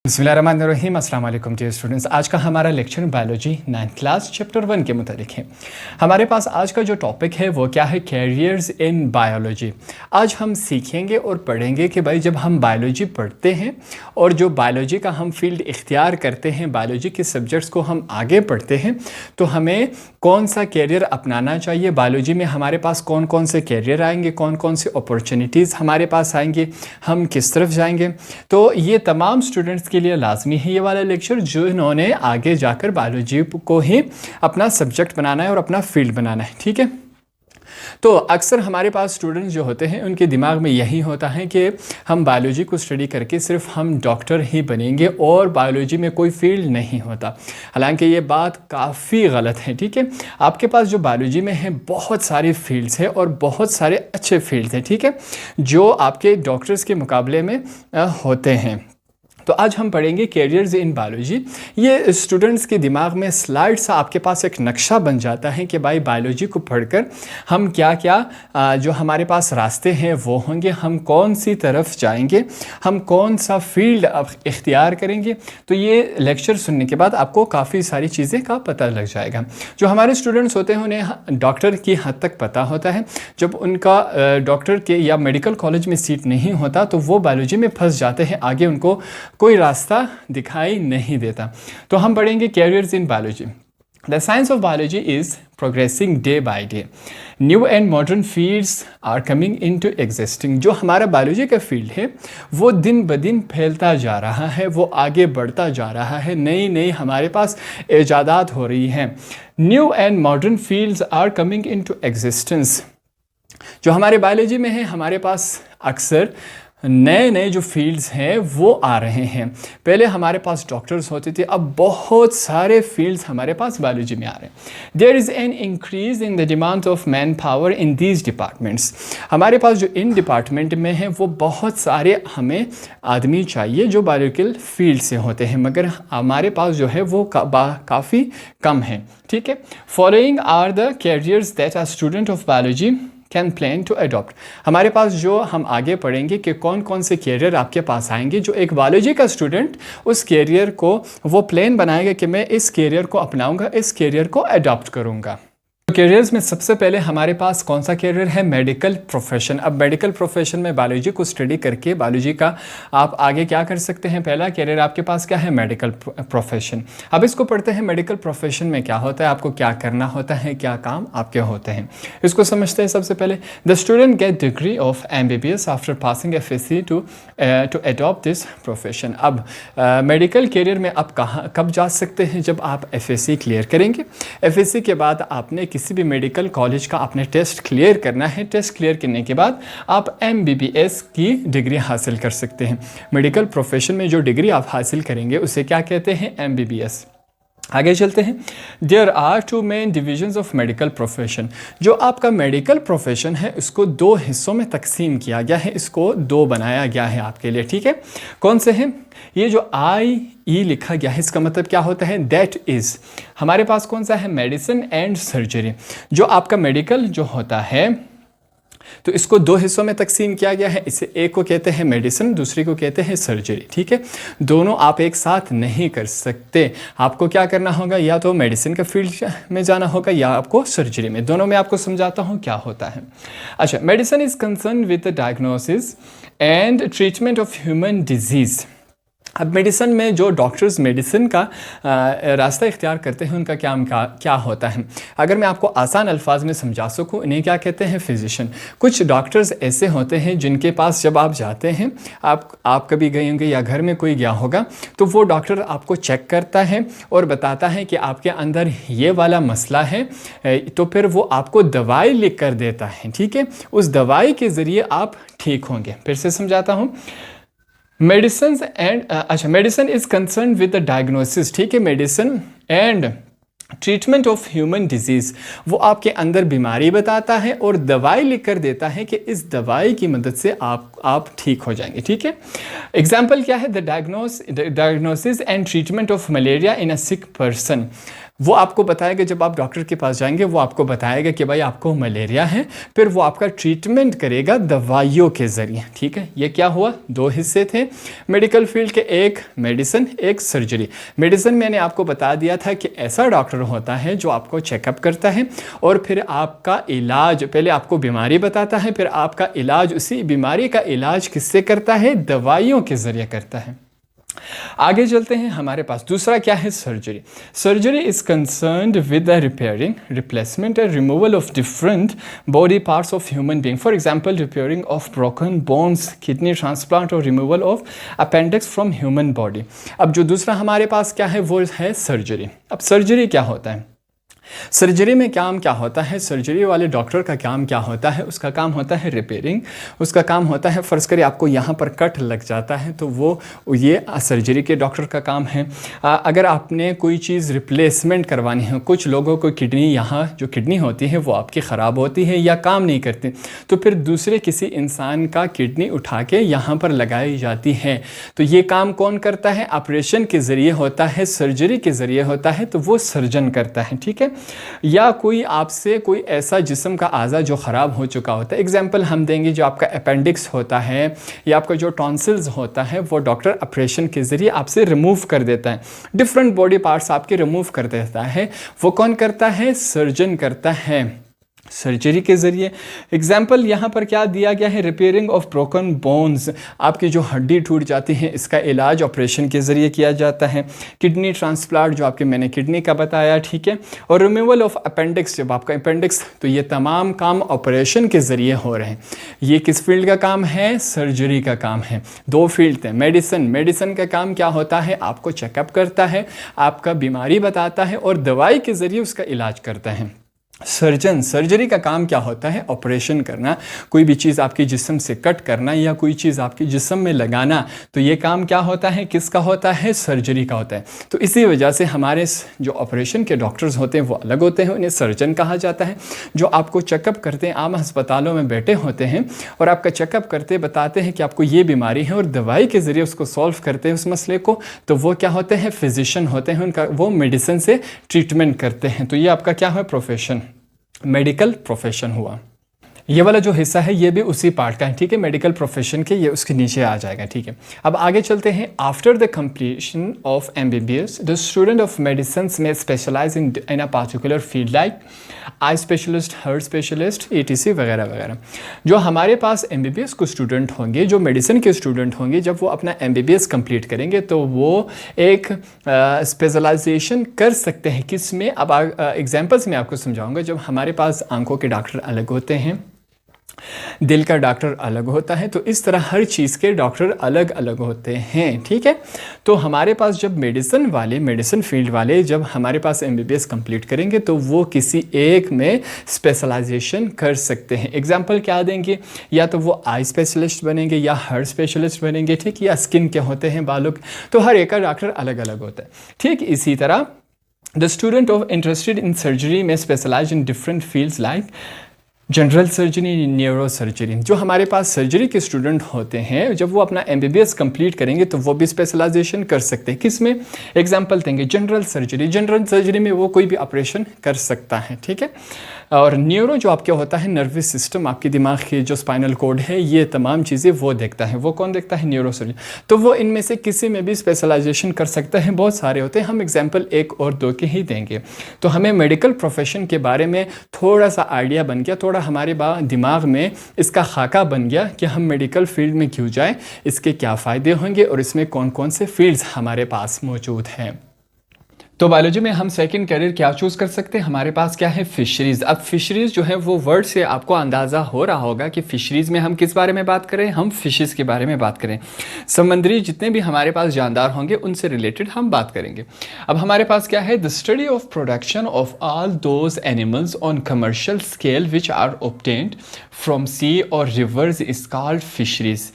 बिस्मिल्लाहिर्रहमानिर्रहीम अस्सलाम वालेकुम डियर स्टूडेंट्स। आज का हमारा lecture biology 9th class chapter 1 के मुतालिक है। हमारे पास आज का जो टॉपिक है वो क्या है, कैरियर्स इन बायोलॉजी। आज हम सीखेंगे और पढ़ेंगे कि भाई जब हम बायोलॉजी पढ़ते हैं और जो बायोलॉजी का हम फील्ड इख्तियार करते हैं, बायोलॉजी के सब्जेक्ट्स को हम आगे पढ़ते हैं तो हमें कौन सा कैरियर अपनाना चाहिए। बायोलॉजी में हमारे पास कौन कौन से कैरियर आएंगे, कौन कौन से अपॉर्चुनिटीज़ हमारे पास आएंगे, हम किस तरफ जाएंगे। तो ये तमाम स्टूडेंट्स के लिए लाजमी है ये वाला लेक्चर जो इन्होंने आगे जाकर बायोलॉजी को ही अपना सब्जेक्ट बनाना है और अपना फील्ड बनाना है। ठीक है, तो अक्सर हमारे पास स्टूडेंट्स जो होते हैं उनके दिमाग में यही होता है कि हम बायोलॉजी को स्टडी करके सिर्फ हम डॉक्टर ही बनेंगे और बायोलॉजी में कोई फील्ड नहीं होता। हालांकि ये बात काफ़ी गलत है। ठीक है, आपके पास जो बायोलॉजी में है बहुत सारे फील्ड्स हैं और बहुत सारे अच्छे फील्ड्स हैं, ठीक है, जो आपके डॉक्टर्स के मुकाबले में होते हैं। तो आज हम पढ़ेंगे कैरियर्स इन बायोलॉजी। ये स्टूडेंट्स के दिमाग में स्लाइड सा आपके पास एक नक्शा बन जाता है कि भाई बायोलॉजी को पढ़कर हम क्या क्या जो हमारे पास रास्ते हैं वो होंगे, हम कौन सी तरफ जाएंगे, हम कौन सा फील्ड अब इख्तियार करेंगे। तो ये लेक्चर सुनने के बाद आपको काफ़ी सारी चीज़ें का पता लग जाएगा। जो हमारे स्टूडेंट्स होते हैं उन्हें डॉक्टर की हद तक पता होता है। जब उनका डॉक्टर के या मेडिकल कॉलेज में सीट नहीं होता तो वो बायोलॉजी में फंस जाते हैं, आगे उनको कोई रास्ता दिखाई नहीं देता। तो हम पढ़ेंगे careers in biology. The science of biology is progressing day by day. New and modern fields are coming into existing. जो हमारा बायोलॉजी का फील्ड है वो दिन ब दिन फैलता जा रहा है, वो आगे बढ़ता जा रहा है, नई नई हमारे पास इजादात हो रही हैं। New and modern fields are coming into existence. जो हमारे बायोलॉजी में है हमारे पास अक्सर नए नए जो फील्ड्स हैं वो आ रहे हैं। पहले हमारे पास डॉक्टर्स होते थे, अब बहुत सारे फील्ड्स हमारे पास बायोलॉजी में आ रहे हैं। There is an increase in the demand of man power in these departments. हमारे पास जो इन डिपार्टमेंट में हैं वो बहुत सारे हमें आदमी चाहिए जो बायोलॉजिकल फील्ड से होते हैं, मगर हमारे पास जो है वो काफ़ी कम है। ठीक है, following are the careers that are student of biology can plan to adopt. हमारे पास जो हम आगे पढ़ेंगे कि कौन कौन से कैरियर आपके पास आएंगे जो एक बायोलॉजी का स्टूडेंट उस कैरियर को वो प्लान बनाएगा कि मैं इस कैरियर को अपनाऊंगा, इस कैरियर को अडॉप्ट करूंगा। कैरियर्स में सबसे पहले हमारे पास कौन सा कैरियर है, मेडिकल प्रोफेशन। अब मेडिकल प्रोफेशन में बायोलॉजी को स्टडी करके बायोलॉजी का आप आगे क्या कर सकते हैं, पहला कैरियर आपके पास क्या है, मेडिकल प्रोफेशन। अब इसको पढ़ते हैं, मेडिकल प्रोफेशन में क्या होता है, आपको क्या करना होता है, क्या काम आपके होते हैं, इसको समझते हैं। सबसे पहले the student get degree of MBBS after passing FSC to adopt this profession. अब मेडिकल कैरियर में आप कब जा सकते हैं, जब आप FSC क्लियर करेंगे। FSC के बाद आपने किसी भी मेडिकल कॉलेज का आपने टेस्ट क्लियर करना है। टेस्ट क्लियर करने के बाद आप MBBS की डिग्री हासिल कर सकते हैं। मेडिकल प्रोफेशन में जो डिग्री आप हासिल करेंगे उसे क्या कहते हैं, MBBS। आगे चलते हैं। There are two main divisions of medical profession. जो आपका मेडिकल प्रोफेशन है उसको दो हिस्सों में तकसीम किया गया है, इसको दो बनाया गया है आपके लिए। ठीक है, कौन से हैं, ये जो IE लिखा गया है इसका मतलब क्या होता है, दैट इज़ हमारे पास कौन सा है, मेडिसिन एंड सर्जरी। जो आपका मेडिकल जो होता है तो इसको दो हिस्सों में तकसीम किया गया है। इसे एक को कहते हैं मेडिसिन, दूसरे को कहते हैं सर्जरी। ठीक है, दोनों आप एक साथ नहीं कर सकते। आपको क्या करना होगा, या तो मेडिसिन का फील्ड में जाना होगा या आपको सर्जरी में। दोनों में आपको समझाता हूँ क्या होता है। अच्छा, medicine is concern with the diagnosis and treatment of human disease. अब मेडिसिन में जो डॉक्टर्स मेडिसिन का रास्ता इख्तियार करते हैं उनका क्या होता है। अगर मैं आपको आसान अल्फाज में समझा सकूं, इन्हें क्या कहते हैं, फिजिशियन। कुछ डॉक्टर्स ऐसे होते हैं जिनके पास जब आप जाते हैं, आप कभी गए होंगे या घर में कोई गया होगा, तो वो डॉक्टर आपको चेक करता है और बताता है कि आपके अंदर ये वाला मसला है, तो फिर वो आपको दवाई लिख कर देता है। ठीक है, उस दवाई के ज़रिए आप ठीक होंगे। फिर से समझाता हूँ। मेडिसिन एंड अच्छा, medicine is concern with the diagnosis. ठीक है, medicine and treatment of human disease, वो आपके अंदर बीमारी बताता है और दवाई लिख कर देता है कि इस दवाई की मदद से आप ठीक हो जाएंगे। ठीक है, एग्जाम्पल क्या है, the diagnosis and treatment of malaria in a sick person. वो आपको बताएगा, जब आप डॉक्टर के पास जाएंगे वो आपको बताएगा कि भाई आपको मलेरिया है, फिर वो आपका ट्रीटमेंट करेगा दवाइयों के ज़रिए। ठीक है, ये क्या हुआ, दो हिस्से थे मेडिकल फील्ड के, एक मेडिसिन एक सर्जरी। मेडिसिन मैंने आपको बता दिया था कि ऐसा डॉक्टर होता है जो आपको चेकअप करता है और फिर आपका इलाज, पहले आपको बीमारी बताता है, फिर आपका इलाज, उसी बीमारी का इलाज किससे करता है, दवाइयों के ज़रिए करता है। आगे चलते हैं, हमारे पास दूसरा क्या है, surgery. Surgery is concerned with the repairing, replacement and removal of different body parts of human being. For example repairing of broken bones, kidney transplant और removal of appendix from human body. अब जो दूसरा हमारे पास क्या है वो है सर्जरी। अब सर्जरी क्या होता है, सर्जरी में काम क्या होता है, सर्जरी वाले डॉक्टर का काम क्या होता है, उसका काम होता है रिपेयरिंग, उसका काम होता है, फ़र्ज़ करिए आपको यहाँ पर कट लग जाता है तो वो ये सर्जरी के डॉक्टर का काम है। अगर आपने कोई चीज़ रिप्लेसमेंट करवानी है, कुछ लोगों को किडनी, यहाँ जो किडनी होती है वो आपकी ख़राब होती है या काम नहीं करती, तो फिर दूसरे किसी इंसान का किडनी उठा के यहाँ पर लगाई जाती है, तो ये काम कौन करता है, ऑपरेशन के ज़रिए होता है, सर्जरी के ज़रिए होता है, तो वो सर्जन करता है। ठीक है, या कोई आपसे कोई ऐसा जिस्म का आज़ा जो ख़राब हो चुका होता है, एग्जाम्पल हम देंगे जो आपका अपेंडिक्स होता है या आपका जो टॉन्सिल्स होता है, वो डॉक्टर ऑपरेशन के ज़रिए आपसे रिमूव कर देता है, डिफरेंट बॉडी पार्ट्स आपके रिमूव कर देता है, वो कौन करता है, सर्जन करता है सर्जरी के ज़रिए। एग्जाम्पल यहाँ पर क्या दिया गया है, रिपेयरिंग ऑफ ब्रोकन बोन्स, आपकी जो हड्डी टूट जाती है इसका इलाज ऑपरेशन के ज़रिए किया जाता है। किडनी ट्रांसप्लांट जो आपके मैंने किडनी का बताया, ठीक है, और रिमूवल ऑफ अपेंडिक्स, जब आपका अपेंडिक्स, तो ये तमाम काम ऑपरेशन के ज़रिए हो रहे हैं। ये किस फील्ड का काम है, सर्जरी का काम है। दो फील्ड हैं, मेडिसिन, मेडिसिन का काम क्या होता है, आपको चेकअप करता है, आपका बीमारी बताता है और दवाई के ज़रिए उसका इलाज करता है। सर्जन, सर्जरी का काम क्या होता है, ऑपरेशन करना, कोई भी चीज़ आपके जिस्म से कट करना या कोई चीज़ आपके जिस्म में लगाना, तो ये काम क्या होता है, किसका होता है, सर्जरी का होता है। तो इसी वजह से हमारे जो ऑपरेशन के डॉक्टर्स होते हैं वो अलग होते हैं, उन्हें सर्जन कहा जाता है। जो आपको चेकअप करते हैं, आम अस्पतालों में बैठे होते हैं और आपका चेकअप करते बताते हैं कि आपको ये बीमारी है और दवाई के ज़रिए उसको सॉल्व करते हैं उस मसले को, तो वो क्या होते हैं, फिजिशियन होते हैं, उनका वो मेडिसिन से ट्रीटमेंट करते हैं। तो ये आपका क्या है, प्रोफेशन, मेडिकल प्रोफेशन हुआ। ये वाला जो हिस्सा है ये भी उसी पार्ट का है, ठीक है, मेडिकल प्रोफेशन के, ये उसके नीचे आ जाएगा। ठीक है, अब आगे चलते हैं। After the completion of MBBS the student of medicine में specialise in a particular field like eye specialist, heart specialist, ETC वगैरह वगैरह। जो हमारे पास MBBS को स्टूडेंट होंगे, जो मेडिसिन के स्टूडेंट होंगे, जब वो अपना MBBS कंप्लीट करेंगे तो वो एक स्पेशलाइजेशन कर सकते हैं किस में। अब एग्जांपल्स मैं आपको समझाऊंगा। जब हमारे पास आंखों के डॉक्टर अलग होते हैं, दिल का डॉक्टर अलग होता है, तो इस तरह हर चीज़ के डॉक्टर अलग अलग होते हैं। ठीक है, तो हमारे पास जब मेडिसिन वाले, मेडिसिन फील्ड वाले जब हमारे पास MBBS कंप्लीट करेंगे तो वो किसी एक में स्पेशलाइजेशन कर सकते हैं। एग्जांपल क्या देंगे, या तो वो आई स्पेशलिस्ट बनेंगे या हार्ट स्पेशलिस्ट बनेंगे, ठीक, या स्किन के होते हैं, बालों के, तो हर एक का डॉक्टर अलग अलग होता है। ठीक, इसी तरह the student of interested in surgery में specialise in different fields like general surgery, neuro surgery. जो हमारे पास सर्जरी के स्टूडेंट होते हैं, जब वो अपना MBBS कंप्लीट करेंगे तो वो भी स्पेशलाइजेशन कर सकते हैं। किस में, एग्जांपल देंगे जनरल सर्जरी, जनरल सर्जरी में वो कोई भी ऑपरेशन कर सकता है। ठीक है, और न्यूरो जो आपके होता है नर्वस सिस्टम, आपके दिमाग के जो स्पाइनल कोड है, ये तमाम चीज़ें वो देखता है। वो कौन देखता है, न्यूरो सर्जन। तो वो इनमें से किसी में भी स्पेशलाइजेशन कर सकता है, बहुत सारे होते हैं, हम एग्जांपल एक और दो के ही देंगे। तो हमें मेडिकल प्रोफेशन के बारे में थोड़ा सा आइडिया बन गया, थोड़ा हमारे दिमाग में इसका खाका बन गया कि हम मेडिकल फील्ड में क्यों जाएं, इसके क्या फ़ायदे होंगे और इसमें कौन कौन से फील्ड्स हमारे पास मौजूद हैं। तो बायोलॉजी में हम सेकंड करियर क्या चूज़ कर सकते हैं, हमारे पास क्या है, फिशरीज़। अब फिशरीज़ जो है वो वर्ड से आपको अंदाज़ा हो रहा होगा कि फ़िशरीज़ में हम किस बारे में बात करें, हम फिशेस के बारे में बात करें। समुद्री जितने भी हमारे पास जानदार होंगे उनसे रिलेटेड हम बात करेंगे। अब हमारे पास क्या है, the study of production of all those animals on commercial scale which are obtained from sea और रिवर्स इज कॉल्ड फिशरीज़।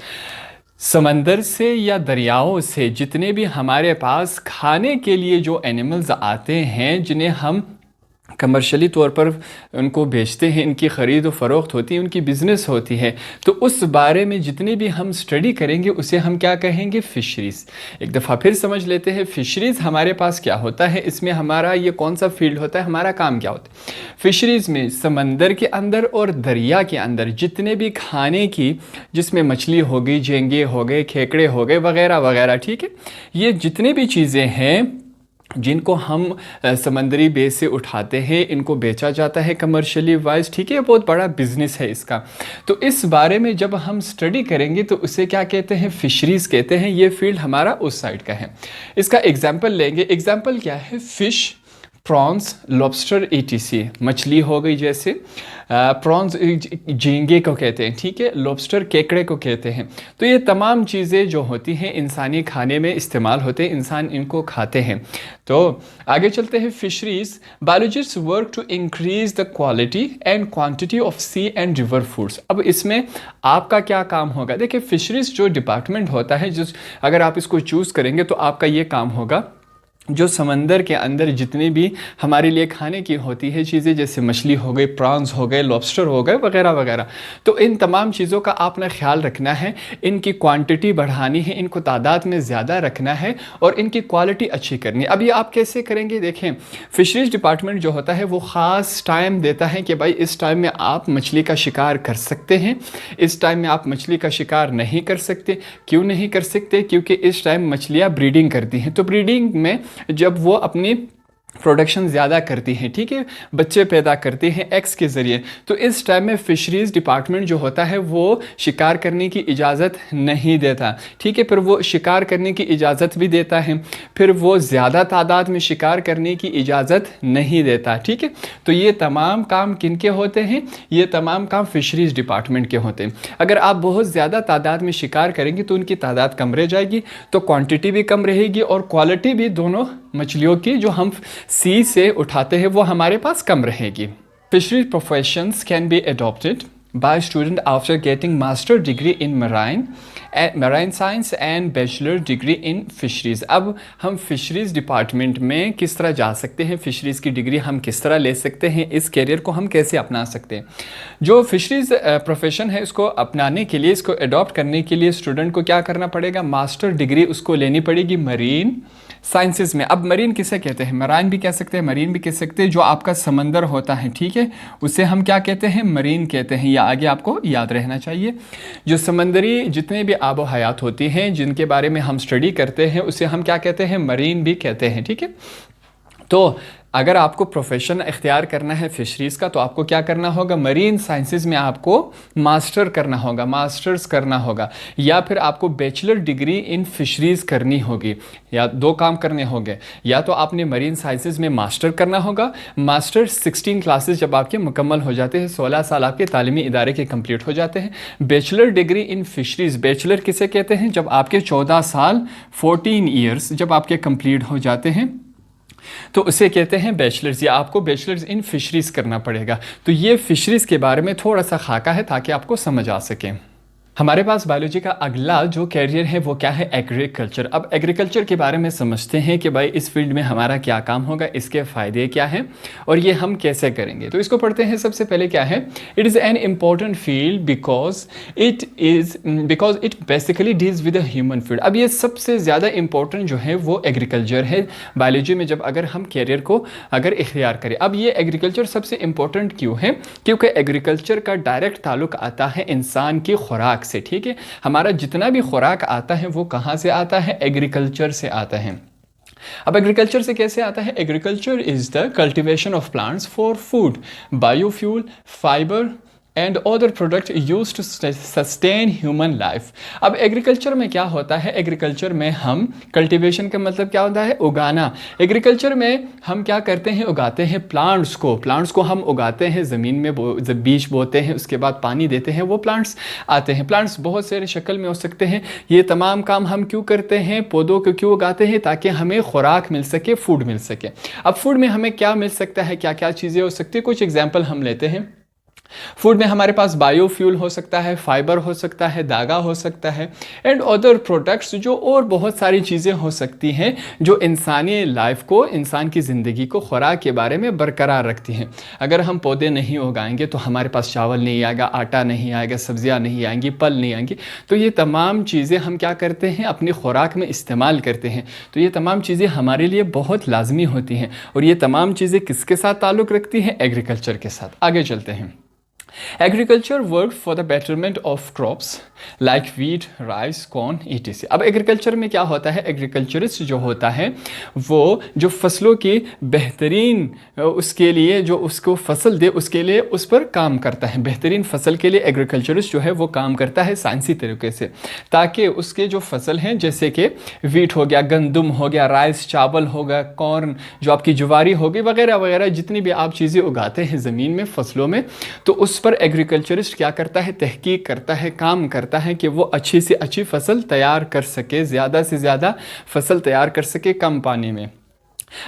समंदर से या दरियाओं से जितने भी हमारे पास खाने के लिए जो एनिमल्स आते हैं, जिन्हें हम कमर्शियली तौर पर उनको बेचते हैं, इनकी ख़रीद व फ़रोख्त होती है, उनकी बिज़नेस होती है। तो उस बारे में जितनी भी हम स्टडी करेंगे उसे हम क्या कहेंगे? फ़िशरीज़। एक दफ़ा फिर समझ लेते हैं फ़िशरीज़ हमारे पास क्या होता है, इसमें हमारा ये कौन सा फील्ड होता है, हमारा काम क्या होता है। फ़िशरीज़ में समंदर के अंदर और दरिया के अंदर जितने भी खाने की, जिसमें मछली हो गई, झींगे हो गए, खेकड़े हो गए, वगैरह वगैरह, ठीक है, ये जितने भी चीज़ें हैं जिनको हम समंदरी बेस से उठाते हैं, इनको बेचा जाता है कमर्शियली वाइज, ठीक है, बहुत बड़ा बिजनेस है इसका। तो इस बारे में जब हम स्टडी करेंगे तो उसे क्या कहते हैं? फिशरीज़ कहते हैं। ये फील्ड हमारा उस साइड का है। इसका एग्जाम्पल लेंगे। एग्जाम्पल क्या है? Fish, prawns, lobster, etc। मछली हो गई जैसे, प्रॉन्स झींगे को कहते हैं, ठीक है, लॉबस्टर केकड़े को कहते हैं। तो ये तमाम चीज़ें जो होती हैं इंसानी खाने में इस्तेमाल होते हैं, इंसान इनको खाते हैं। तो आगे चलते हैं। Fisheries biologists work to increase the quality and quantity of sea and river foods. अब इसमें आपका क्या काम होगा? देखिए, फिशरीज जो डिपार्टमेंट होता है, जिस अगर आप इसको चूज़ करेंगे तो आपका ये काम होगा, जो समंदर के अंदर जितनी भी हमारे लिए खाने की होती है चीज़ें, जैसे मछली हो गई, प्रॉन्स हो गए, लॉबस्टर हो गए, वगैरह वगैरह, तो इन तमाम चीज़ों का आपने ख्याल रखना है। इनकी क्वांटिटी बढ़ानी है, इनको तादाद में ज़्यादा रखना है और इनकी क्वालिटी अच्छी करनी है। अब ये आप कैसे करेंगे? देखें, फ़िशरीज़ डिपार्टमेंट जो होता है वो ख़ास टाइम देता है कि भाई इस टाइम में आप मछली का शिकार कर सकते हैं, इस टाइम में आप मछली का शिकार नहीं कर सकते। क्यों नहीं कर सकते? क्योंकि इस टाइम मछलियाँ ब्रीडिंग करती हैं। तो ब्रीडिंग में जब वो अपनी प्रोडक्शन ज़्यादा करती हैं, ठीक है, बच्चे पैदा करते हैं एक्स के ज़रिए, तो इस टाइम में फ़िशरीज़ डिपार्टमेंट जो होता है वो शिकार करने की इजाज़त नहीं देता, ठीक है। फिर वो शिकार करने की इजाज़त भी देता है, फिर वो ज़्यादा तादाद में शिकार करने की इजाज़त नहीं देता, ठीक है। तो ये तमाम काम किन के होते हैं? ये तमाम काम फ़िशरीज़ डिपार्टमेंट के होते हैं। अगर आप बहुत ज़्यादा तादाद में शिकार करेंगे तो उनकी तादाद कम रह जाएगी, तो क्वांटिटी भी कम रहेगी और क्वालिटी भी दोनों मछलियों की जो हम सी से उठाते हैं वो हमारे पास कम रहेगी। Fishery professions can be adopted by student after getting master degree in marine science and bachelor degree in fisheries. अब हम फिशरीज़ डिपार्टमेंट में किस तरह जा सकते हैं, फिशरीज़ की डिग्री हम किस तरह ले सकते हैं, इस कैरियर को हम कैसे अपना सकते हैं। जो फिशरीज़ प्रोफेशन है इसको अपनाने के लिए, इसको अडॉप्ट करने के लिए स्टूडेंट को क्या करना पड़ेगा? मास्टर डिग्री उसको लेनी पड़ेगी मरीन साइंसेज में। अब मरीन किसे कहते हैं? मराइन भी कह सकते हैं, मरीन भी कह सकते हैं। जो आपका समंदर होता है, ठीक है, उसे हम क्या कहते हैं? मरीन कहते हैं। या आगे आपको याद रहना चाहिए, जो समंदरी जितने भी आबो हयात होती हैं जिनके बारे में हम स्टडी करते हैं उसे हम क्या कहते हैं? मरीन भी कहते हैं, ठीक है। तो अगर आपको प्रोफेशन इख्तियार करना है फ़िशरीज़ का तो आपको क्या करना होगा? मरीन साइंसेज में आपको मास्टर करना होगा, मास्टर्स करना होगा, या फिर आपको बैचलर डिग्री इन फ़िशरीज़ करनी होगी। या दो काम करने होंगे, या तो आपने मरीन साइंसेज में मास्टर करना होगा। मास्टर 16 क्लासेस जब आपके मुकम्मल हो जाते हैं, 16 साल आपके तालीमी इदारे के कंप्लीट हो जाते हैं। बैचलर डिग्री इन फ़िशरीज़, बैचलर किसे कहते हैं? जब आपके 14 साल 14 ईयर्स जब आपके कंप्लीट हो जाते हैं तो उसे कहते हैं बैचलर्स, या आपको बैचलर्स इन फिशरीज़ करना पड़ेगा। तो ये फिशरीज़ के बारे में थोड़ा सा खाका है ताकि आपको समझ आ सके। हमारे पास बायोलॉजी का अगला जो कैरियर है वो क्या है? एग्रीकल्चर। अब एग्रीकल्चर के बारे में समझते हैं कि भाई इस फील्ड में हमारा क्या काम होगा, इसके फ़ायदे क्या हैं और ये हम कैसे करेंगे। तो इसको पढ़ते हैं। सबसे पहले क्या है? It is an important field because it basically deals with a human field. अब ये सबसे ज़्यादा इम्पोर्टेंट जो है वो एग्रीकल्चर है बायोलॉजी में, जब अगर हम कैरियर को अगर इख्तियार करें। अब ये एग्रीकल्चर सबसे इम्पोर्टेंट क्यों है? क्योंकि एग्रीकल्चर का डायरेक्ट ताल्लुक आता है इंसान की खुराक से, ठीक है। हमारा जितना भी खुराक आता है वो कहाँ से आता है? एग्रीकल्चर से आता है। अब एग्रीकल्चर से कैसे आता है? Agriculture is the cultivation of plants for food, biofuel, fibre and other product use to sustain human life. अब एग्रीकल्चर में क्या होता है? एग्रीकल्चर में हम कल्टीवेशन का मतलब क्या होता है? उगाना। एग्रीकल्चर में हम क्या करते हैं? उगाते हैं प्लांट्स को हम उगाते हैं, ज़मीन में बीज बोते हैं, उसके बाद पानी देते हैं, वो प्लांट्स आते हैं। प्लांट्स बहुत सारे शक्ल में हो सकते हैं। ये तमाम काम हम क्यों करते हैं? पौधों को क्यों उगाते हैं? ताकि हमें खुराक मिल सके, फूड मिल सके। अब फूड में हमें क्या मिल सकता है, क्या क्या चीज़ें हो सकती है? कुछ एग्जाम्पल हम लेते हैं। फूड में हमारे पास बायोफ्यूल हो सकता है, फाइबर हो सकता है, धागा हो सकता है एंड अदर प्रोडक्ट्स, जो और बहुत सारी चीज़ें हो सकती हैं जो इंसानी लाइफ को, इंसान की ज़िंदगी को खुराक के बारे में बरकरार रखती हैं। अगर हम पौधे नहीं उगाएंगे तो हमारे पास चावल नहीं आएगा, आटा नहीं आएगा, सब्जियां नहीं आएंगी, फल नहीं आएंगी। तो ये तमाम चीज़ें हम क्या करते हैं, अपनी खुराक में इस्तेमाल करते हैं। तो ये तमाम चीज़ें हमारे लिए बहुत लाजमी होती हैं और ये तमाम चीज़ें किसके साथ ताल्लुक़ रखती हैं, एग्रीकल्चर के साथ। आगे चलते हैं। Agriculture work for the betterment of crops like wheat, rice, corn, etc। अब एग्रीकल्चर में क्या होता है, एग्रीकल्चरिस्ट जो होता है वो जो फसलों की बेहतरीन उसके लिए, जो उसको फसल दे उसके लिए उस पर काम करता है। बेहतरीन फसल के लिए एग्रीकल्चरिस्ट जो है वो काम करता है साइंसी तरीके से, ताकि उसके जो फसल हैं जैसे कि वीट हो गया, गंदम हो गया, राइस चावल हो गया, कॉर्न जो आपकी ज्वारी हो गई, वगैरह वगैरह जितनी भी आप चीज़ें उगाते हैं ज़मीन में, फसलों में, तो उस पर एग्रीकल्चरिस्ट क्या करता है, तहकीक करता है, काम करता है कि वो अच्छी से अच्छी फसल तैयार कर सके, ज़्यादा से ज़्यादा फसल तैयार कर सके कम पानी में।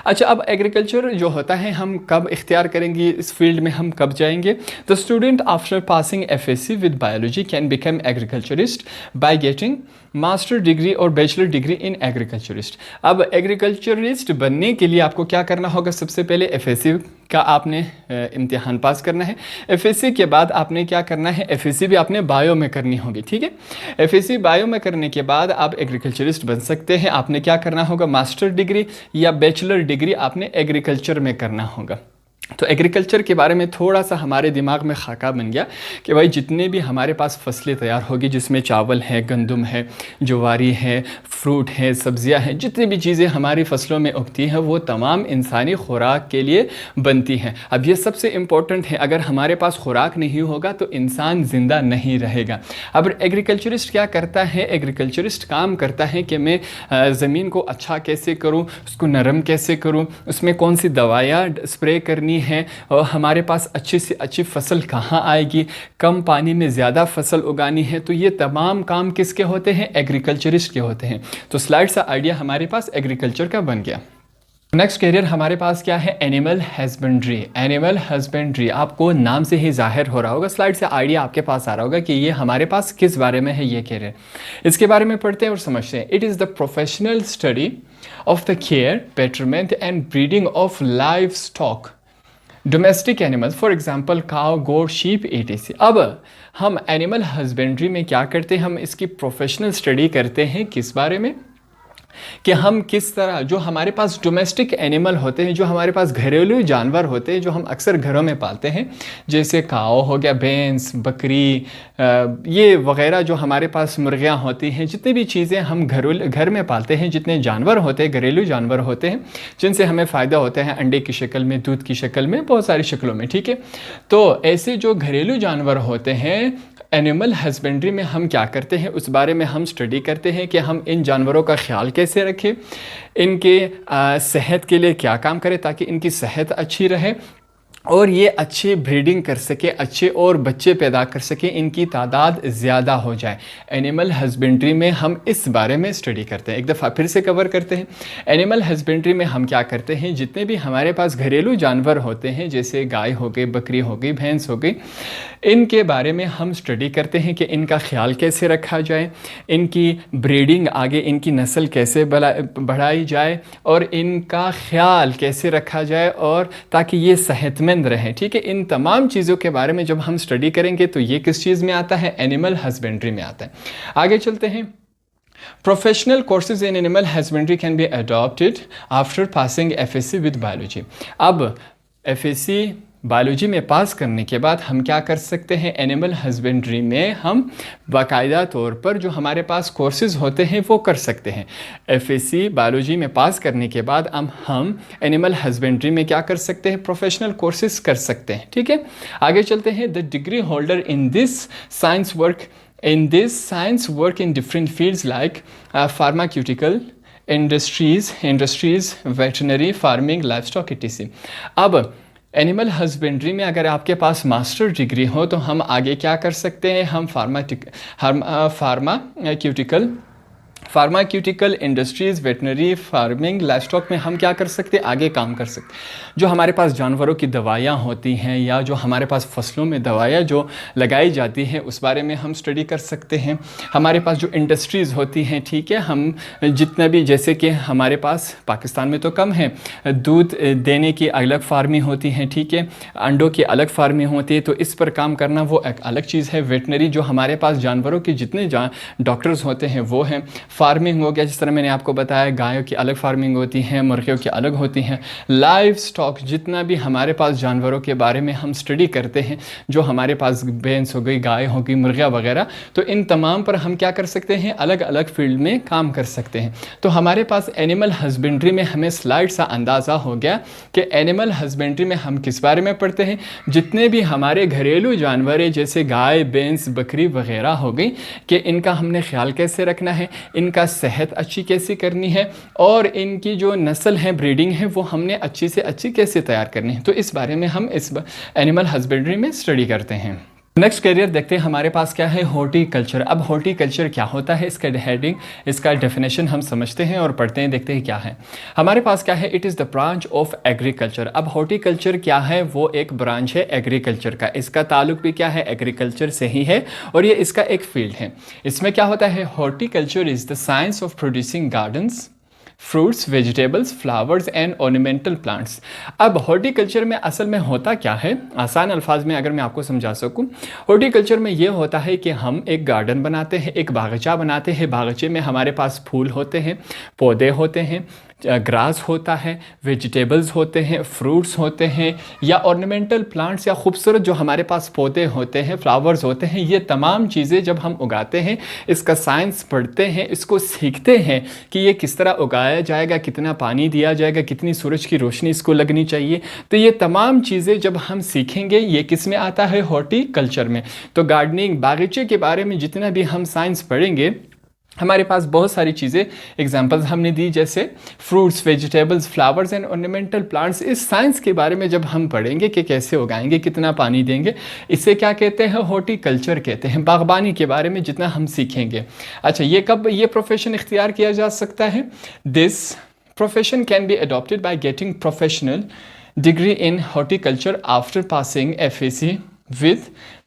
अच्छा, अब एग्रीकल्चर जो होता है हम कब इख्तियार करेंगे, इस फील्ड में हम कब जाएंगे? The student after passing FSc with biology can become agriculturist by getting master degree और बैचलर डिग्री इन एग्रीकल्चरिस्ट। अब एग्रीकल्चरिस्ट बनने के लिए आपको क्या करना होगा? सबसे पहले FSc का आपने इम्तिहान पास करना है। FSc के बाद आपने क्या करना है, FSc भी आपने बायो में करनी होगी, ठीक है। FSc बायो में करने के बाद आप एग्रीकल्चरिस्ट बन सकते हैं। आपने क्या करना होगा, मास्टर डिग्री या बैचलर डिग्री आपने एग्रीकल्चर में करना होगा। तो एग्रीकल्चर के बारे में थोड़ा सा हमारे दिमाग में खाका बन गया कि भाई जितने भी हमारे पास फसलें तैयार होगी, जिसमें चावल है, गंदम है, ज्वारी है, फ्रूट है, सब्जियां हैं, जितनी भी चीज़ें हमारी फसलों में उगती हैं वो तमाम इंसानी खुराक के लिए बनती हैं। अब ये सबसे इम्पोर्टेंट है, अगर हमारे पास खुराक नहीं होगा तो इंसान ज़िंदा नहीं रहेगा। अब एग्रीकल्चरिस्ट क्या करता है, एग्रीकल्चरिस्ट काम करता है कि मैं ज़मीन को अच्छा कैसे करूँ, उसको नरम कैसे करूँ, उसमें कौन सी दवाइयाँ स्प्रे करनी है, और हमारे पास अच्छी से अच्छी फसल कहाँ आएगी, कम पानी में ज़्यादा फसल उगानी है। तो ये तमाम काम किसके होते हैं, एग्रीकल्चरिस्ट के होते हैं। तो स्लाइड सा आइडिया हमारे पास एग्रीकल्चर का बन गया। नेक्स्ट कैरियर हमारे पास क्या है, एनिमल हस्बेंड्री। एनिमल हस्बेंड्री आपको नाम से ही जाहिर हो रहा होगा, स्लाइड से आइडिया आपके पास आ रहा होगा कि ये हमारे पास किस बारे में है ये कैरियर। इसके बारे में पढ़ते हैं और समझते हैं। It is the professional study of the care, betterment and breeding of live stock, domestic animals, for example काव, गोट, शीप, etc। अब हम एनिमल हस्बेंड्री में क्या करते हैं, हम इसकी प्रोफेशनल स्टडी करते हैं किस बारे में, कि हम किस तरह जो हमारे पास डोमेस्टिक एनिमल होते हैं, जो हमारे पास घरेलू जानवर होते हैं, जो हम अक्सर घरों में पालते हैं, जैसे काव हो गया, भैंस, बकरी, ये वगैरह जो हमारे पास मुर्गियाँ होती हैं, जितनी भी चीज़ें हम घर में पालते हैं, जितने जानवर होते हैं, घरेलू जानवर होते हैं, जिनसे हमें फ़ायदा होता है अंडे की शक्ल में, दूध की शक्ल में, बहुत सारी शक्लों में, ठीक है। तो ऐसे जो घरेलू जानवर होते हैं, एनिमल हस्बेंड्री में हम क्या करते हैं उस बारे में हम स्टडी करते हैं कि हम इन जानवरों का ख्याल कैसे रखें, इनके सेहत के लिए क्या काम करें ताकि इनकी सेहत अच्छी रहे और ये अच्छी ब्रीडिंग कर सके, अच्छे और बच्चे पैदा कर सके, इनकी तादाद ज़्यादा हो जाए। एनिमल हस्बेंड्री में हम इस बारे में स्टडी करते हैं। एक दफ़ा फिर से कवर करते हैं। एनिमल हस्बेंड्री में हम क्या करते हैं, जितने भी हमारे पास घरेलू जानवर होते हैं, जैसे गाय हो गई, बकरी हो गई, भैंस हो गई, इनके बारे में हम स्टडी करते हैं कि इनका ख्याल कैसे रखा जाए, इनकी ब्रीडिंग आगे, इनकी नस्ल कैसे बढ़ाई जाए और इनका ख्याल कैसे रखा जाए और ताकि ये सेहतमंद रहें, ठीक है। इन तमाम चीज़ों के बारे में जब हम स्टडी करेंगे तो ये किस चीज़ में आता है, एनिमल हस्बेंड्री में आता है। आगे चलते हैं। Professional courses in animal husbandry can be adopted after passing FSc with biology। अब FSc बायोलॉजी में पास करने के बाद हम क्या कर सकते हैं, एनिमल हस्बेंड्री में हम बाकायदा तौर पर जो हमारे पास कोर्सेज़ होते हैं वो कर सकते हैं। FSc बायोलॉजी में पास करने के बाद हम एनिमल हस्बेंड्री में क्या कर सकते हैं, प्रोफेशनल कोर्सेज कर सकते हैं, ठीक है। आगे चलते हैं। The degree holder in this science work in different fields like pharmaceutical industries, veterinary, farming, livestock, etc। अब एनिमल हस्बेंड्री में अगर आपके पास मास्टर डिग्री हो तो हम आगे क्या कर सकते हैं, हम pharmaceutical, pharmaceutical industries, veterinary farming, livestock में हम क्या कर सकते हैं, आगे काम कर सकते हैं। जो हमारे पास जानवरों की दवाइयाँ होती हैं या जो हमारे पास फसलों में दवाइयाँ जो लगाई जाती हैं उस बारे में हम स्टडी कर सकते हैं। हमारे पास जो इंडस्ट्रीज़ होती हैं, ठीक है, हम जितना भी, जैसे कि हमारे पास पाकिस्तान में तो कम है, दूध देने की अलग फार्मिंग होती हैं, ठीक है, अंडों की अलग फार्मिंग होती है, तो इस पर काम करना वो एक अलग चीज़ है। वेटनरी जो हमारे पास जानवरों के जितने डॉक्टर्स होते हैं वो हैं। फार्मिंग हो गया, जिस तरह मैंने आपको बताया, गायों की अलग फार्मिंग होती है, मुर्गियों की अलग होती हैं। लाइव स्टॉक, जितना भी हमारे पास जानवरों के बारे में हम स्टडी करते हैं, जो हमारे पास भैंस हो गई, गाय हो गई, मुर्गियाँ वगैरह, तो इन तमाम पर हम क्या कर सकते हैं, अलग अलग फील्ड में काम कर सकते हैं। तो हमारे पास एनिमल हस्बेंड्री में हमें स्लाइड सा अंदाज़ा हो गया कि एनिमल हस्बेंड्री में हम किस बारे में पढ़ते हैं। जितने भी हमारे घरेलू जानवर हैं, जैसे गाय, भैंस, बकरी वगैरह हो गई, कि इनका हमने ख्याल कैसे रखना है, इनका सेहत अच्छी कैसे करनी है, और इनकी जो नस्ल है, ब्रीडिंग है, वो हमने अच्छी से अच्छी कैसे तैयार करनी है। तो इस बारे में हम इस एनिमल हस्बेंड्री में स्टडी करते हैं। नेक्स्ट करियर देखते हैं हमारे पास क्या है, हॉर्टिकल्चर। अब हॉर्टिकल्चर क्या होता है, इसका हेडिंग, इसका डेफिनेशन हम समझते हैं और पढ़ते हैं, देखते हैं क्या है। हमारे पास क्या है, it is the branch of agriculture. अब हॉर्टिकल्चर क्या है, वो एक ब्रांच है एग्रीकल्चर का। इसका ताल्लुक भी क्या है, एग्रीकल्चर से ही है, और ये इसका एक फील्ड है। इसमें क्या होता है, horticulture is the science of producing gardens, fruits, vegetables, flowers and ornamental plants. अब हॉर्टिकल्चर में असल में होता क्या है, आसान अल्फाज में अगर मैं आपको समझा सकूं, हॉर्टिकल्चर में ये होता है कि हम एक गार्डन बनाते हैं, एक बागीचा बनाते हैं। बागीचे में हमारे पास फूल होते हैं, पौधे होते हैं, ग्रास होता है, वेजिटेबल्स होते हैं, फ्रूट्स होते हैं, या ऑर्नामेंटल प्लांट्स या खूबसूरत जो हमारे पास पौधे होते हैं, फ्लावर्स होते हैं। ये तमाम चीज़ें जब हम उगाते हैं, इसका साइंस पढ़ते हैं, इसको सीखते हैं कि ये किस तरह उगाया जाएगा, कितना पानी दिया जाएगा, कितनी सूरज की रोशनी इसको लगनी चाहिए। तो ये तमाम चीज़ें जब हम सीखेंगे, ये किस में आता है, हॉर्टिकल्चर में। तो गार्डनिंग, बागीचे के बारे में जितना भी हम साइंस पढ़ेंगे, हमारे पास बहुत सारी चीज़ें एग्जांपल्स हमने दी, जैसे fruits, vegetables, flowers and ornamental plants. इस साइंस के बारे में जब हम पढ़ेंगे कि कैसे उगाएंगे, कितना पानी देंगे, इसे क्या कहते हैं, हॉर्टिकल्चर कहते हैं। बागबानी के बारे में जितना हम सीखेंगे। अच्छा, ये कब ये प्रोफेशन इख्तियार किया जा सकता है, this profession can be adopted by getting professional degree in horticulture after passing FAC with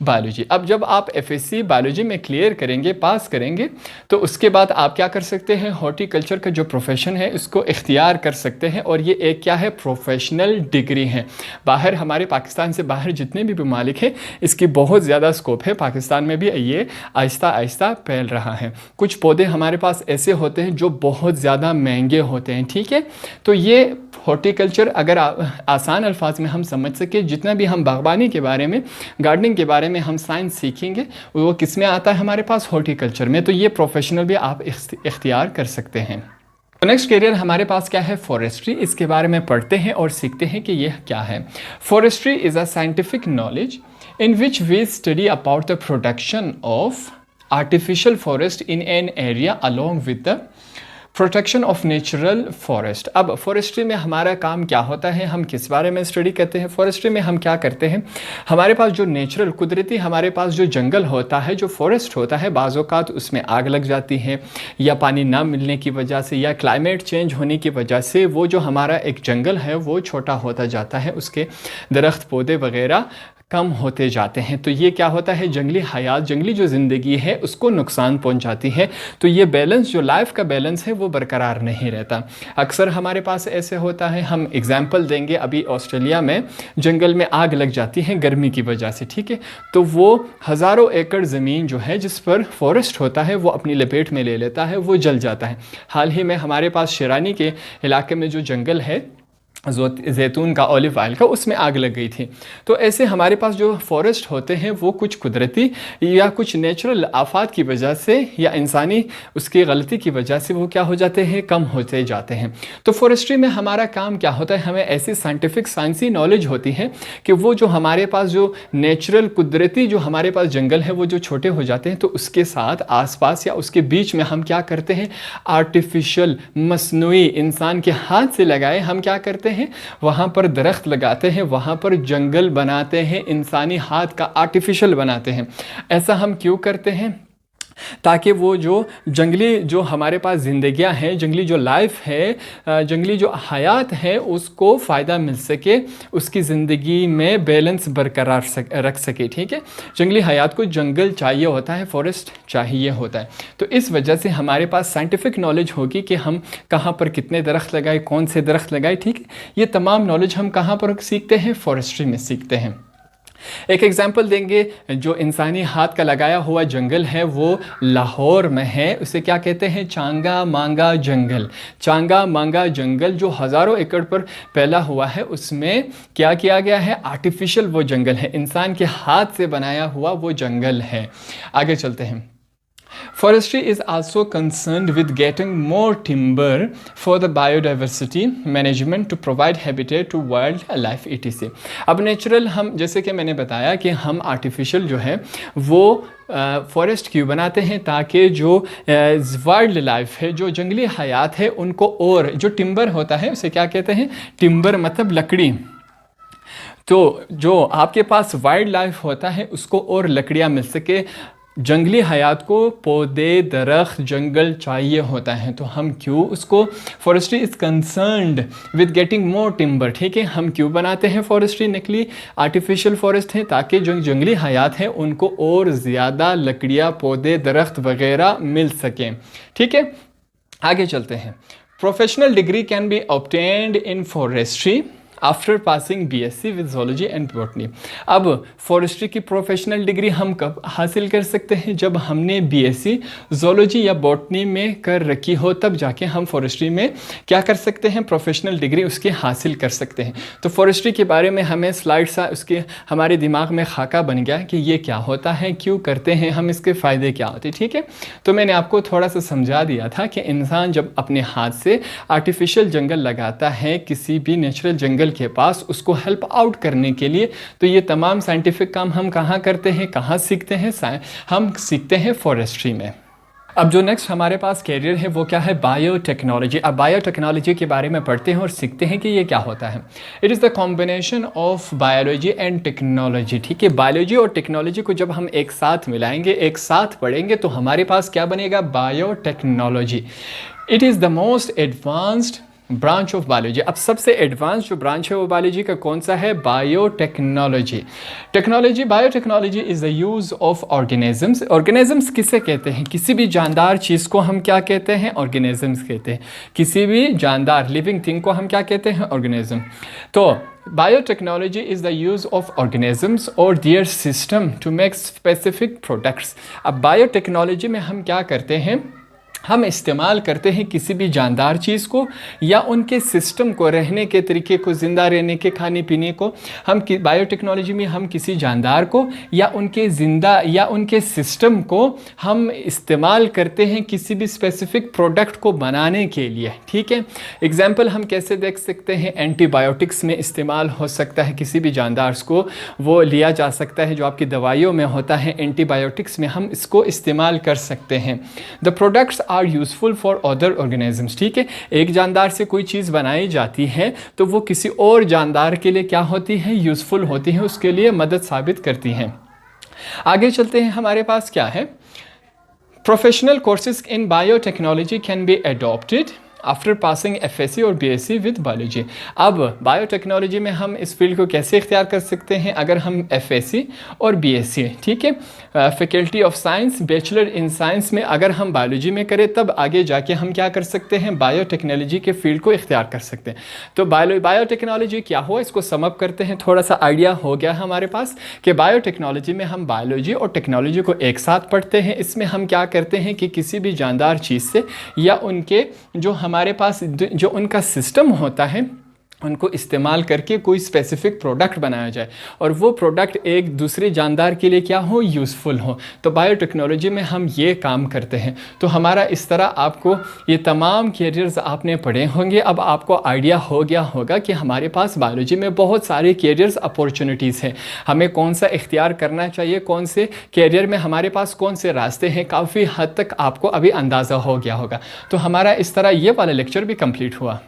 biology. अब जब आप FAC बायोलॉजी में क्लियर करेंगे, पास करेंगे, तो उसके बाद आप क्या कर सकते हैं, हॉर्टिकल्चर का जो प्रोफेशन है उसको इख्तियार कर सकते हैं। और ये एक क्या है, प्रोफेशनल डिग्री है। बाहर, हमारे पाकिस्तान से बाहर जितने भी ममालिक हैं, इसकी बहुत ज़्यादा स्कोप है। पाकिस्तान में भी ये आहिस्ता आहिस्ता फैल रहा है। कुछ पौधे हमारे पास ऐसे होते हैं जो बहुत ज़्यादा महंगे होते हैं, ठीक है। तो ये हॉर्टिकल्चर, अगर आसान अल्फाज में हम समझ सके, जितना भी हम बागबानी के बारे में, गार्डनिंग के बारे में हम साइंस सीखेंगे, वो किस में आता है, हमारे पास हॉर्टिकल्चर में। तो ये प्रोफेशनल भी आप इख्तियार कर सकते हैं। तो नेक्स्ट करियर हमारे पास क्या है, फॉरेस्ट्री। इसके बारे में पढ़ते हैं और सीखते हैं कि यह क्या है। Forestry is a scientific knowledge in which we study about the production of artificial forest in an area along with the protection of natural forest. अब फॉरेस्ट्री में हमारा काम क्या होता है, हम किस बारे में स्टडी करते हैं। फॉरेस्ट्री में हम क्या करते हैं, हमारे पास जो नेचुरल, कुदरती हमारे पास जो जंगल होता है, जो फॉरेस्ट होता है, बाज़ औक़ात उसमें आग लग जाती है, या पानी ना मिलने की वजह से, या क्लाइमेट चेंज होने की वजह से वो जो हमारा एक जंगल है वो छोटा होता जाता है, उसके दरख्त, पौधे वगैरह कम होते जाते हैं। तो ये क्या होता है, जंगली हयात, जंगली जो ज़िंदगी है उसको नुकसान पहुंचाती है। तो ये बैलेंस, जो लाइफ का बैलेंस है, वो बरकरार नहीं रहता। अक्सर हमारे पास ऐसे होता है, हम एग्जांपल देंगे, अभी ऑस्ट्रेलिया में जंगल में आग लग जाती है गर्मी की वजह से, ठीक है। तो वो हज़ारों एकड़ ज़मीन जो है जिस पर फॉरेस्ट होता है वो अपनी लपेट में ले लेता है, वो जल जाता है। हाल ही में हमारे पास शिरानी के इलाके में जो जंगल है जैतून का, ऑलिव ऑयल का, उसमें आग लग गई थी। तो ऐसे हमारे पास जो फॉरेस्ट होते हैं वो कुछ कुदरती या कुछ नेचुरल आफात की वजह से या इंसानी उसकी गलती की वजह से वो क्या हो जाते हैं, कम होते जाते हैं। तो फॉरेस्ट्री में हमारा काम क्या होता है, हमें ऐसी साइंटिफिक, साइंसी नॉलेज होती है कि वो जो हमारे पास जो नेचुरल, कुदरती जो हमारे पास जंगल है वो जो छोटे हो जाते हैं, तो उसके साथ आसपास या उसके बीच में हम क्या करते हैं, आर्टिफिशियल, मसनूई, इंसान के हाथ से लगाए हम क्या करते हैं, वहाँ पर दरख्त लगाते हैं, वहाँ पर जंगल बनाते हैं, इंसानी हाथ का आर्टिफिशियल बनाते हैं। ऐसा हम क्यों करते हैं, ताकि वो जो जंगली जो हमारे पास ज़िंदगियां हैं, जंगली जो लाइफ है, जंगली जो हयात है, उसको फ़ायदा मिल सके, उसकी ज़िंदगी में बैलेंस बरकरार रख सके। ठीक है, जंगली हयात को जंगल चाहिए होता है, फॉरेस्ट चाहिए होता है। तो इस वजह से हमारे पास साइंटिफिक नॉलेज होगी कि हम कहाँ पर कितने दरख्त लगाए, कौन से दरख्त लगाए। ठीक है, ये तमाम नॉलेज हम कहाँ पर सीखते हैं? फॉरेस्ट्री में सीखते हैं। एक एग्जाम्पल देंगे, जो इंसानी हाथ का लगाया हुआ जंगल है वो लाहौर में है, उसे क्या कहते हैं? चांगा मांगा जंगल। चांगा मांगा जंगल जो हज़ारों एकड़ पर फैला हुआ है, उसमें क्या किया गया है? आर्टिफिशियल वो जंगल है, इंसान के हाथ से बनाया हुआ वो जंगल है। आगे चलते हैं। Forestry is also concerned with getting more timber for the biodiversity management to provide habitat to wildlife etc. अब नेचुरल हम, जैसे कि मैंने बताया कि हम आर्टिफिशियल जो है वो फॉरेस्ट क्यों बनाते हैं? ताकि जो वाइल्ड लाइफ है, जो जंगली हयात है, उनको, और जो टिम्बर होता है उसे क्या कहते हैं? टिम्बर मतलब लकड़ी। तो जो आपके पास वाइल्ड लाइफ होता है उसको और लकड़ियाँ मिल सके। जंगली हयात को पौधे, दरख्त, जंगल चाहिए होता है, तो हम क्यों उसको, forestry is concerned with getting more timber. ठीक है, हम क्यों बनाते हैं फॉरेस्ट्री? नकली आर्टिफिशियल फॉरेस्ट है ताकि जो जंगली हयात हैं उनको और ज़्यादा लकड़ियाँ, पौधे, दरख्त वगैरह मिल सकें। ठीक है, आगे चलते हैं। Professional degree can be obtained in forestry after passing BSc with zoology and botany. अब फॉरेस्ट्री की प्रोफेशनल डिग्री हम कब हासिल कर सकते हैं? जब हमने BSc zoology या बॉटनी में कर रखी हो, तब जाके हम फॉरेस्ट्री में क्या कर सकते हैं? प्रोफेशनल डिग्री उसकी हासिल कर सकते हैं। तो फॉरेस्ट्री के बारे में हमें स्लाइड सा उसके हमारे दिमाग में खाका बन गया कि ये क्या होता है, क्यों करते हैं हम, इसके फ़ायदे क्या होते हैं। ठीक है, तो मैंने आपको थोड़ा सा समझा दिया था कि इंसान जब अपने हाथ से आर्टिफिशियल जंगल लगाता है किसी भी नेचुरल जंगल के पास, उसको हेल्प आउट करने के लिए, तो ये तमाम साइंटिफिक काम हम कहाँ करते हैं, कहाँ सीखते हैं? हम सीखते हैं फॉरेस्ट्री में। अब जो नेक्स्ट हमारे पास कैरियर है वो क्या है? बायोटेक्नोलॉजी। अब बायोटेक्नोलॉजी के बारे में पढ़ते हैं और सीखते हैं कि ये क्या होता है। It is the combination of biology and technology. ठीक है, बायोलॉजी और टेक्नोलॉजी को जब हम एक साथ मिलाएंगे, एक साथ पढ़ेंगे, तो हमारे पास क्या बनेगा? Biotechnology. It is the most advanced branch of biology. अब सबसे एडवांस जो ब्रांच है वो बायोलॉजी का कौन सा है? Biotechnology. Technology, biotechnology is the use of organisms. Organisms किसे कहते हैं? किसी भी जानदार चीज़ को हम क्या कहते हैं? ऑर्गेनिजम्स कहते हैं। किसी भी जानदार लिविंग थिंग को हम क्या कहते हैं? ऑर्गेनिज्म। तो biotechnology is the use of organisms और their system to make specific products. अब बायोटेक्नोलॉजी में हम क्या करते हैं? हम इस्तेमाल करते हैं किसी भी जानदार चीज़ को या उनके सिस्टम को, रहने के तरीके को, ज़िंदा रहने के, खाने पीने को। हम बायोटेक्नोलॉजी में हम किसी जानदार को या उनके ज़िंदा या उनके सिस्टम को हम इस्तेमाल करते हैं किसी भी स्पेसिफिक प्रोडक्ट को बनाने के लिए। ठीक है, एग्जाम्पल हम कैसे देख सकते हैं? एंटीबायोटिक्स में इस्तेमाल हो सकता है, किसी भी जानदार को वो लिया जा सकता है, जो आपकी दवाइयों में होता है, एंटीबायोटिक्स में हम इसको इस्तेमाल कर सकते हैं। The products are useful for other organisms. ठीक है, एक जानदार से कोई चीज़ बनाई जाती है तो वो किसी और जानदार के लिए क्या होती है? यूज़फुल होती है, उसके लिए मदद साबित करती हैं। आगे चलते हैं, हमारे पास क्या है? Professional courses in biotechnology can be adopted after passing FSc और BSc विद बायोलॉजी। अब बायोटेक्नोलॉजी में हम इस फील्ड को कैसे इख्तियार कर सकते हैं? अगर हम FSc और BSc, ठीक है, faculty of science, bachelor in science में अगर हम बायोलॉजी में करें, तब आगे जाके हम क्या कर सकते हैं? बायोटेक्नोलॉजी के फील्ड को इख्तियार कर सकते हैं। तो बायोटेक्नोलॉजी क्या हो, इसको सम अप करते हैं। थोड़ा सा आइडिया हो गया हमारे पास कि बायोटेक्नोलॉजी में हम बायोलॉजी और टेक्नोलॉजी को एक साथ पढ़ते हैं। इसमें हम क्या करते हैं कि किसी भी जानदार चीज़ से या उनके जो हमारे पास जो उनका सिस्टम होता है उनको इस्तेमाल करके कोई स्पेसिफिक प्रोडक्ट बनाया जाए और वो प्रोडक्ट एक दूसरे जानदार के लिए क्या हो? यूज़फुल हो। तो बायोटेक्नोलॉजी में हम ये काम करते हैं। तो हमारा इस तरह आपको ये तमाम कैरियर्स आपने पढ़े होंगे। अब आपको आइडिया हो गया होगा कि हमारे पास बायोलॉजी में बहुत सारे कैरियर्स अपॉर्चुनिटीज़ हैं, हमें कौन सा इख्तियार करना चाहिए, कौन से कैरियर में हमारे पास कौन से रास्ते हैं। काफ़ी हद तक आपको अभी अंदाज़ा हो गया होगा। तो हमारा इस तरह ये वाला लेक्चर भी कंप्लीट हुआ।